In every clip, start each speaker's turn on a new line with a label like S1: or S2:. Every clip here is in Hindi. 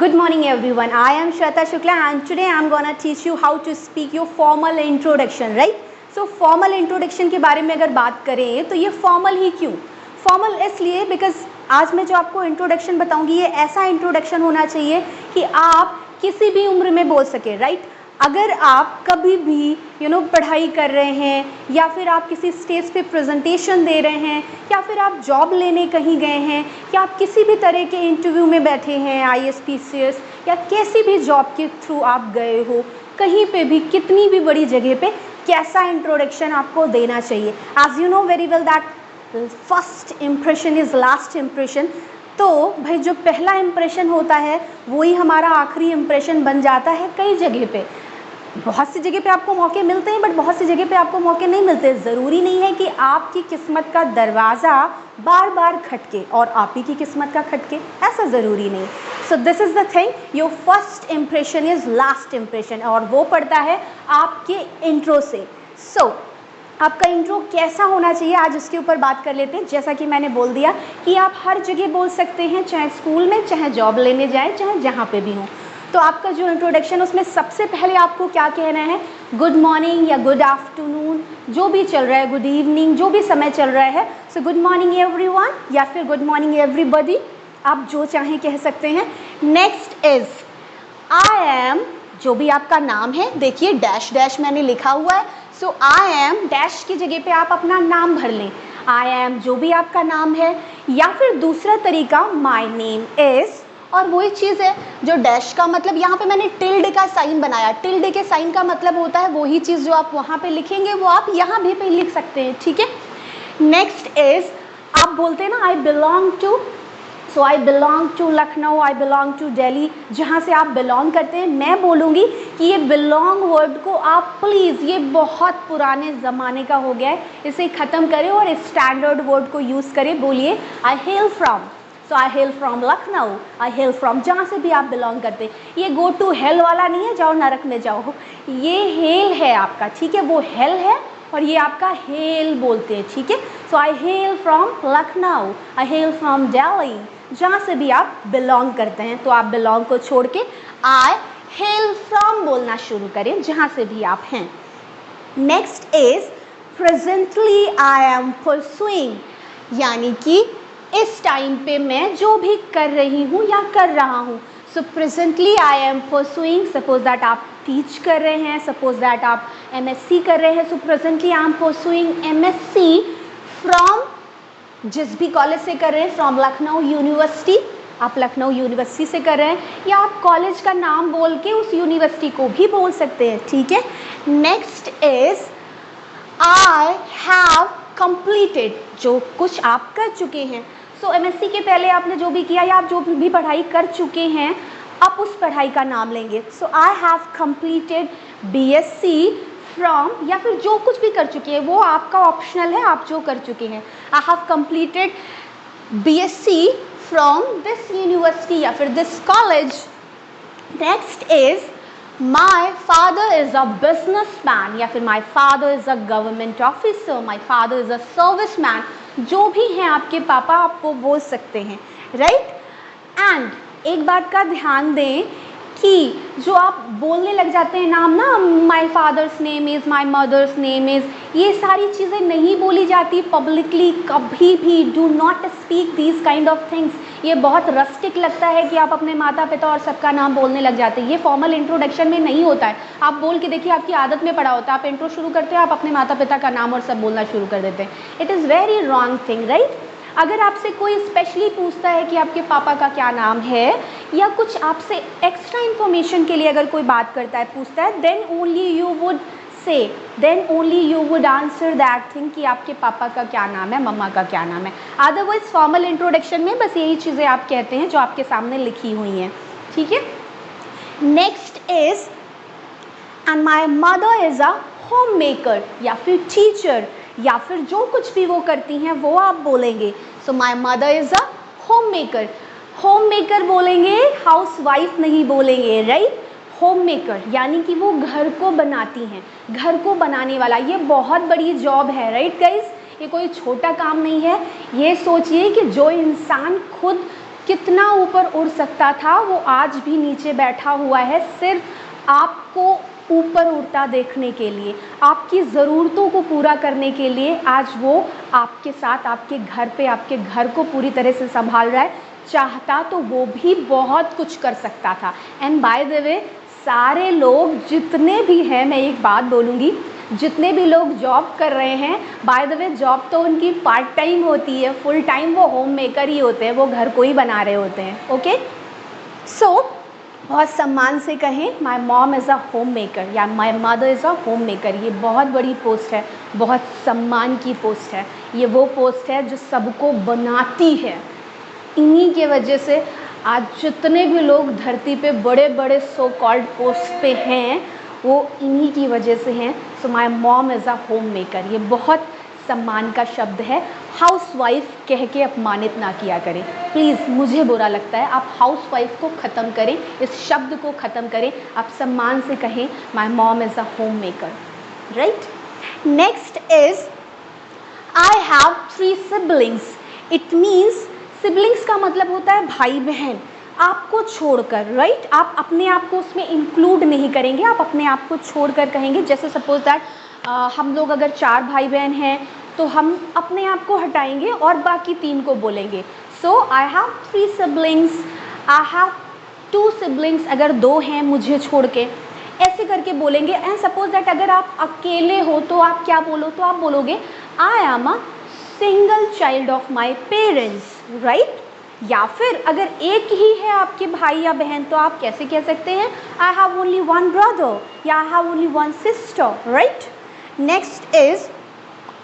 S1: Good morning everyone. I am Shweta Shukla and today I am gonna teach you how to speak your formal introduction, right? So formal introduction के बारे में अगर बात करें तो ये formal ही क्यों? Formal इसलिए because आज मैं जो आपको introduction बताऊंगी ये ऐसा introduction होना चाहिए कि आप किसी भी उम्र में बोल सके, right? अगर आप कभी भी पढ़ाई कर रहे हैं या फिर आप किसी स्टेज पे प्रेजेंटेशन दे रहे हैं या फिर आप जॉब लेने कहीं गए हैं या आप किसी भी तरह के इंटरव्यू में बैठे हैं IAS PCS या किसी भी जॉब के थ्रू आप गए हो, कहीं पे भी कितनी भी बड़ी जगह पे कैसा इंट्रोडक्शन आपको देना चाहिए. As you know very well that first impression is last impression. तो भाई जो पहला इम्प्रेशन होता है वही हमारा आखिरी इम्प्रेशन बन जाता है. कई जगह पे, बहुत सी जगह पे आपको मौके मिलते हैं बट बहुत सी जगह पे आपको मौके नहीं मिलते. ज़रूरी नहीं है कि आपकी किस्मत का दरवाज़ा बार बार खटके और आप ही की किस्मत का खटके, ऐसा ज़रूरी नहीं. So this is the thing, your first impression is last impression और वो पड़ता है आपके इंट्रो से. सो आपका इंट्रो कैसा होना चाहिए आज उसके ऊपर बात कर लेते हैं. जैसा कि मैंने बोल दिया कि आप हर जगह बोल सकते हैं, चाहे स्कूल में, चाहे जॉब लेने जाएं, चाहे जहाँ पे भी हो. तो आपका जो इंट्रोडक्शन उसमें सबसे पहले आपको क्या कहना है, गुड मॉर्निंग या गुड आफ्टरनून, जो भी चल रहा है, गुड इवनिंग, जो भी समय चल रहा है. सो गुड मॉर्निंग एवरीवन या फिर गुड मॉर्निंग एवरीबॉडी, आप जो चाहें कह सकते हैं. नेक्स्ट इज आई एम, जो भी आपका नाम है, देखिए डैश डैश मैंने लिखा हुआ है. सो आई एम डैश की जगह पे आप अपना नाम भर लें. आई एम जो भी आपका नाम है, या फिर दूसरा तरीका माई नेम इज़, और वही चीज़ है जो डैश का मतलब यहाँ पे मैंने टिल्ड का साइन बनाया. टिल्ड के साइन का मतलब होता है वही चीज़ जो आप वहाँ पे लिखेंगे वो आप यहाँ भी पे लिख सकते हैं, ठीक है. नेक्स्ट इज आप बोलते हैं ना I belong to, so I belong to Lucknow, I belong to Delhi, जहाँ से आप बिलोंग करते हैं. मैं बोलूँगी कि ये बिलोंग वर्ड को आप प्लीज़, ये बहुत पुराने ज़माने का हो गया है, इसे ख़त्म करें और स्टैंडर्ड वर्ड को यूज़ करें. बोलिए I hail from. So I hail from Lucknow, I hail from जहाँ से भी आप बिलोंग करते हैं. ये गो टू हेल वाला नहीं है, जाओ नरक में जाओ, ये हेल है आपका, ठीक है. वो हेल है और ये आपका हेल बोलते हैं, ठीक है. So I hail from Lucknow, I hail from Delhi, जहाँ से भी आप बिलोंग करते हैं. तो आप बिलोंग को छोड़ के आई हेल फ्रॉम बोलना शुरू करें, जहाँ से भी आप हैं. Next is presently I am pursuing, यानी कि इस टाइम पे मैं जो भी कर रही हूँ या कर रहा हूँ. So presently I am pursuing, suppose that आप टीच कर रहे हैं, सपोज दैट आप MSc कर रहे हैं. So presently I am pursuing MSc from, जिस भी कॉलेज से कर रहे हैं, फ्रॉम लखनऊ यूनिवर्सिटी, आप लखनऊ यूनिवर्सिटी से कर रहे हैं, या आप कॉलेज का नाम बोल के उस यूनिवर्सिटी को भी बोल सकते हैं, ठीक है. Next is I have completed, जो कुछ आप कर चुके हैं. सो MSc के पहले आपने जो भी किया या आप जो भी पढ़ाई कर चुके हैं, आप उस पढ़ाई का नाम लेंगे. So I have completed BSc from, या फिर जो कुछ भी कर चुके हैं वो आपका ऑप्शनल है, आप जो कर चुके हैं. आई have completed BSc from this university या फिर this college. Next is my father is a businessman, या फिर my father is a government officer, my father is a serviceman. जो भी हैं आपके पापा, आप वो बोल सकते हैं, राइट. एंड एक बात का ध्यान दें कि जो आप बोलने लग जाते हैं नाम ना, my father's name is, my mother's name is, ये सारी चीज़ें नहीं बोली जाती पब्लिकली कभी भी. Do not speak these kind of things. ये बहुत रस्टिक लगता है कि आप अपने माता पिता और सबका नाम बोलने लग जाते हैं. ये फॉर्मल इंट्रोडक्शन में नहीं होता है. आप बोल के देखिए, आपकी आदत में पड़ा होता है, आप इंट्रो शुरू करते हैं, आप अपने माता पिता का नाम और सब बोलना शुरू कर देते हैं. It is very wrong thing, right. अगर आपसे कोई स्पेशली पूछता है कि आपके पापा का क्या नाम है, या कुछ आपसे एक्स्ट्रा इन्फॉर्मेशन के लिए अगर कोई बात करता है, पूछता है, then only you would say, then only you would answer that thing कि आपके पापा का क्या नाम है, मम्मा का क्या नाम है. अदरवाइज फॉर्मल इंट्रोडक्शन में बस यही चीज़ें आप कहते हैं जो आपके सामने लिखी हुई हैं, ठीक है. Next is and my mother is a homemaker, या फिर टीचर, या फिर जो कुछ भी वो करती हैं वो आप बोलेंगे. So my mother is a homemaker. Homemaker बोलेंगे, हाउस वाइफ नहीं बोलेंगे, राइट. होम मेकर यानी कि वो घर को बनाती हैं, घर को बनाने वाला. ये बहुत बड़ी जॉब है, राइट गाइस. ये कोई छोटा काम नहीं है. ये सोचिए कि जो इंसान खुद कितना ऊपर उड़ सकता था वो आज भी नीचे बैठा हुआ है, सिर्फ आपको ऊपर उड़ता देखने के लिए, आपकी ज़रूरतों को पूरा करने के लिए आज वो आपके साथ आपके घर पे आपके घर को पूरी तरह से संभाल रहा है। चाहता तो वो भी बहुत कुछ कर सकता था। एंड बाय द वे, सारे लोग जितने भी हैं, मैं एक बात बोलूँगी, जितने भी लोग जॉब कर रहे हैं, बाय द वे जॉब तो उनकी पार्ट टाइम होती है, फुल टाइम वो होम मेकर ही होते हैं, वो घर को ही बना रहे होते हैं। ओके, सो बहुत सम्मान से कहें my mom is a homemaker या my mother is a homemaker. ये बहुत बड़ी पोस्ट है, बहुत सम्मान की पोस्ट है। ये वो पोस्ट है जो सबको बनाती है। इन्हीं के वजह से आज जितने भी लोग धरती पे बड़े बड़े सो कॉल्ड पोस्ट पे हैं, वो इन्हीं की वजह से हैं। So my mom is a homemaker, ये बहुत सम्मान का शब्द है। हाउसवाइफ कह के अपमानित ना किया करें प्लीज़, मुझे बुरा लगता है। आप हाउसवाइफ को ख़त्म करें, इस शब्द को ख़त्म करें, आप सम्मान से कहें my mom is a home maker, right. Next is I have 3 siblings. It means siblings का मतलब होता है भाई बहन, आपको छोड़कर, राइट। आप अपने आप को उसमें इंक्लूड नहीं करेंगे, आप अपने आप को छोड़कर कहेंगे। जैसे सपोज दैट हम लोग अगर 4 भाई बहन हैं तो हम अपने आप को हटाएंगे और बाकी 3 को बोलेंगे। So I have 3 siblings, I have 2 siblings, अगर 2 हैं मुझे छोड़ के, ऐसे करके बोलेंगे। एंड सपोज दैट अगर आप अकेले हो तो आप क्या बोलो, तो आप बोलोगे I am a single child of my parents, right. या फिर अगर एक ही है आपके भाई या बहन तो आप कैसे कह सकते हैं आई हैव ओनली 1 ब्रदर या I have only 1 sister, right. Next is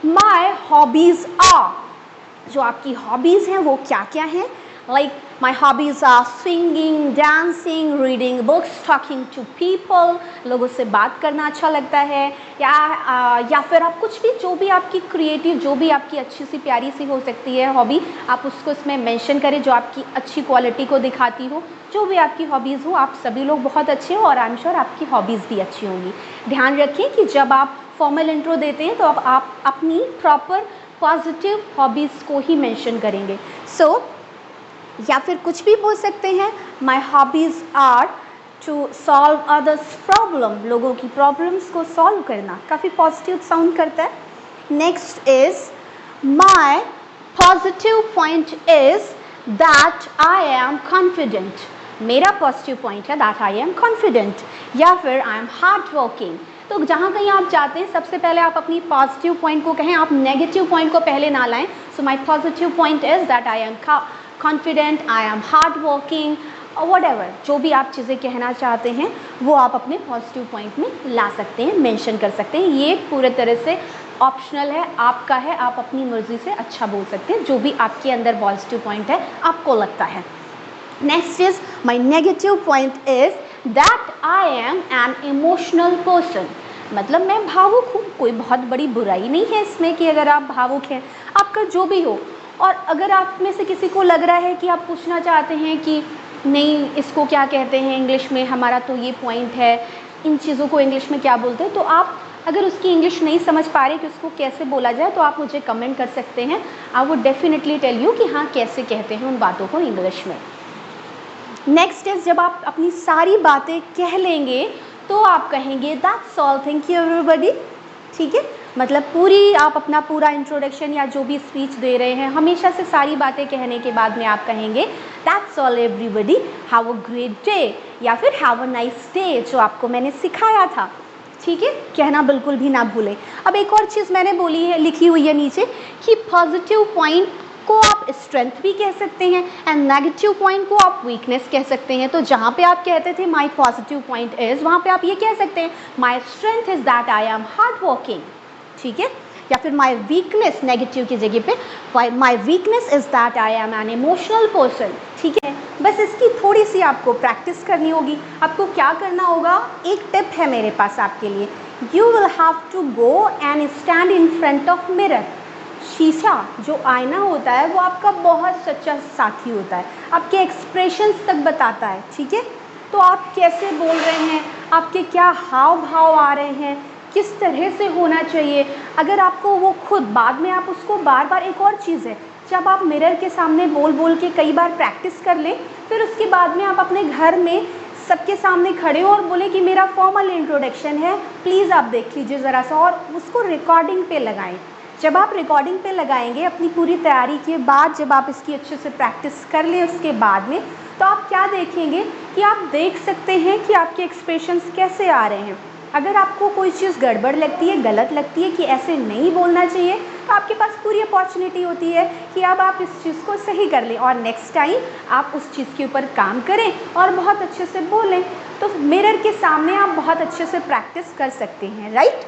S1: my hobbies are, जो आपकी हॉबीज़ हैं वो क्या क्या हैं। Like my hobbies are singing, dancing, reading books, talking to people, लोगों से बात करना अच्छा लगता है। या फिर आप कुछ भी, जो भी आपकी क्रिएटिव, जो भी आपकी अच्छी सी प्यारी सी हो सकती है हॉबी, आप उसको इसमें मेंशन करें जो आपकी अच्छी क्वालिटी को दिखाती हो। जो भी आपकी हॉबीज़ हो, आप सभी लोग बहुत अच्छे हो और आई एम श्योर आपकी हॉबीज़ भी अच्छी होंगी। ध्यान रखें कि जब आप फॉर्मल इंट्रो देते हैं तो अब आप अपनी प्रॉपर पॉजिटिव हॉबीज़ को ही मेंशन करेंगे। सो या फिर कुछ भी बोल सकते हैं my hobbies are to solve others problem, लोगों की प्रॉब्लम्स को सॉल्व करना, काफ़ी पॉजिटिव साउंड करता है। Next is my positive point is that I am confident, मेरा पॉजिटिव पॉइंट है दैट आई एम कॉन्फिडेंट। या फिर आई एम हार्ड वर्किंग। तो जहाँ कहीं आप जाते हैं सबसे पहले आप अपनी पॉजिटिव पॉइंट को कहें, आप नेगेटिव पॉइंट को पहले ना लाएं। So my positive point is that I am confident, I am hard working, whatever, जो भी आप चीज़ें कहना चाहते हैं वो आप अपने पॉजिटिव पॉइंट में ला सकते हैं, मेंशन कर सकते हैं। ये पूरे तरह से ऑप्शनल है, आपका है, आप अपनी मर्जी से अच्छा बोल सकते हैं जो भी आपके अंदर पॉजिटिव पॉइंट है आपको लगता है। Next is my negative point is that I M an emotional person, मतलब मैं भावुक हूँ। कोई बहुत बड़ी बुराई नहीं है इसमें कि अगर आप भावुक हैं, आपका जो भी हो। और अगर आप में से किसी को लग रहा है कि आप पूछना चाहते हैं कि नहीं इसको क्या कहते हैं इंग्लिश में, हमारा तो ये पॉइंट है, इन चीज़ों को इंग्लिश में क्या बोलते हैं, तो आप अगर उसकी इंग्लिश नहीं समझ पा रहे कि उसको कैसे बोला जाए तो आप मुझे कमेंट कर सकते हैं। I would definitely tell you कि हाँ कैसे कहते हैं उन बातों को इंग्लिश में। नेक्स्ट इज जब आप अपनी सारी बातें कह लेंगे तो आप कहेंगे that's all, thank you everybody. ठीक है, मतलब पूरी आप अपना पूरा इंट्रोडक्शन या जो भी स्पीच दे रहे हैं हमेशा से सारी बातें कहने के बाद में आप कहेंगे that's all everybody, have a great day या फिर हैव अ नाइस डे, जो आपको मैंने सिखाया था। ठीक है, कहना बिल्कुल भी ना भूलें। अब एक और चीज़ मैंने बोली है, लिखी हुई है नीचे कि पॉजिटिव पॉइंट को आप स्ट्रेंथ भी कह सकते हैं एंड नेगेटिव पॉइंट को आप वीकनेस कह सकते हैं। तो जहाँ पे आप कहते थे माई पॉजिटिव पॉइंट इज़, वहाँ पे आप ये कह सकते हैं my strength is that I am hard working. ठीक है, या फिर माई वीकनेस नेगेटिव की जगह पे my weakness is that I M an emotional person. ठीक है, बस इसकी थोड़ी सी आपको प्रैक्टिस करनी होगी। आपको क्या करना होगा, एक टिप है मेरे पास आपके लिए, you will have to go and stand in front of mirror. शीशा जो आईना होता है वो आपका बहुत सच्चा साथी होता है, आपके एक्सप्रेशंस तक बताता है। ठीक है, तो आप कैसे बोल रहे हैं, आपके क्या हाव भाव आ रहे हैं, किस तरह से होना चाहिए। अगर आपको वो खुद बाद में आप उसको बार बार, एक और चीज़ है, जब आप मिरर के सामने बोल बोल के कई बार प्रैक्टिस कर लें, फिर उसके बाद में आप अपने घर में सबके सामने खड़े हो और बोले कि मेरा फॉर्मल इंट्रोडक्शन है, प्लीज़ आप देख लीजिए ज़रा सा, और उसको रिकॉर्डिंग पे लगाएं। जब आप रिकॉर्डिंग पे लगाएंगे अपनी पूरी तैयारी के बाद, जब आप इसकी अच्छे से प्रैक्टिस कर लें उसके बाद में, तो आप क्या देखेंगे कि आप देख सकते हैं कि आपके एक्सप्रेशंस कैसे आ रहे हैं। अगर आपको कोई चीज़ गड़बड़ लगती है, गलत लगती है कि ऐसे नहीं बोलना चाहिए, तो आपके पास पूरी अपॉर्चुनिटी होती है कि अब आप इस चीज़ को सही कर लें और नेक्स्ट टाइम आप उस चीज़ के ऊपर काम करें और बहुत अच्छे से बोलें। तो मिरर के सामने आप बहुत अच्छे से प्रैक्टिस कर सकते हैं, राइट।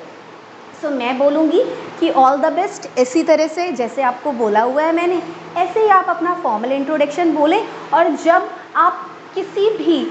S1: सो मैं बोलूँगी कि ऑल द बेस्ट। इसी तरह से जैसे आपको बोला हुआ है मैंने, ऐसे ही आप अपना फॉर्मल इंट्रोडक्शन बोलें। और जब आप किसी भी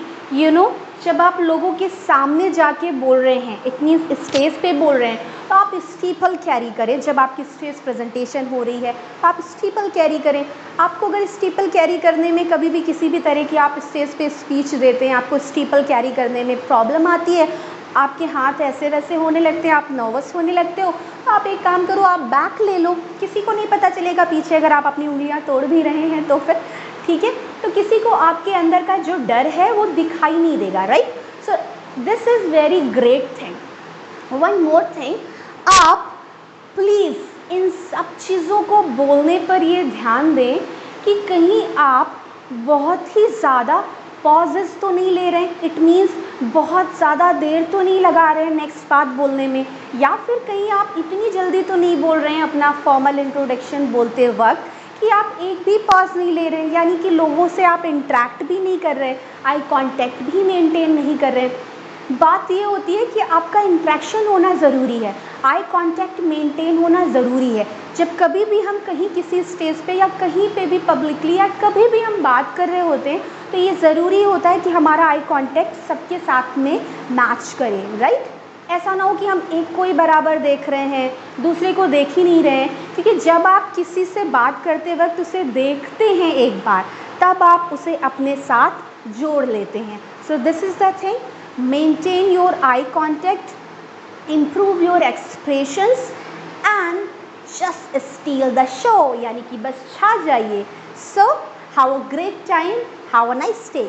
S1: जब आप लोगों के सामने जाके बोल रहे हैं, इतनी स्टेज पे बोल रहे हैं, तो आप स्टीपल कैरी करें। जब आपकी स्टेज प्रेजेंटेशन हो रही है आप स्टीपल कैरी करें। आपको अगर स्टीपल कैरी करने में कभी भी किसी भी तरह की आप स्टेज पे स्पीच देते हैं, आपको स्टीपल कैरी करने में प्रॉब्लम आती है, आपके हाथ ऐसे वैसे होने लगते हैं, आप नर्वस होने लगते हो, तो आप एक काम करो, आप बैक ले लो, किसी को नहीं पता चलेगा पीछे अगर आप अपनी उंगलियां तोड़ भी रहे हैं तो फिर ठीक है, तो किसी को आपके अंदर का जो डर है वो दिखाई नहीं देगा, right. So this is very great thing. One more thing, आप प्लीज़ इन सब चीज़ों को बोलने पर ये ध्यान दें कि कहीं आप बहुत ही ज़्यादा पॉजेस तो नहीं ले रहे हैं, इट मीन्स बहुत ज़्यादा देर तो नहीं लगा रहे हैं नेक्स्ट बात बोलने में, या फिर कहीं आप इतनी जल्दी तो नहीं बोल रहे हैं अपना फॉर्मल इंट्रोडक्शन बोलते वक्त कि आप एक भी पॉज नहीं ले रहे हैं, यानी कि लोगों से आप इंटरेक्ट भी नहीं कर रहे, आई कांटेक्ट भी मेंटेन नहीं कर रहे। बात ये होती है कि आपका इंटरेक्शन होना ज़रूरी है, आई कांटेक्ट मेंटेन होना ज़रूरी है। जब कभी भी हम कहीं किसी स्टेज पे या कहीं पे भी पब्लिकली या कभी भी हम बात कर रहे होते हैं, तो ये ज़रूरी होता है कि हमारा आई कांटेक्ट सबके साथ में मैच करे, राइट। ऐसा ना हो कि हम एक को ही बराबर देख रहे हैं, दूसरे को देख ही नहीं रहे हैं, क्योंकि जब आप किसी से बात करते वक्त उसे देखते हैं एक बार, तब आप उसे अपने साथ जोड़ लेते हैं। So this is the thing, maintain your eye contact, improve your expressions and just steal the show, यानी कि बस छा जाइए। So have a great time, have a nice day.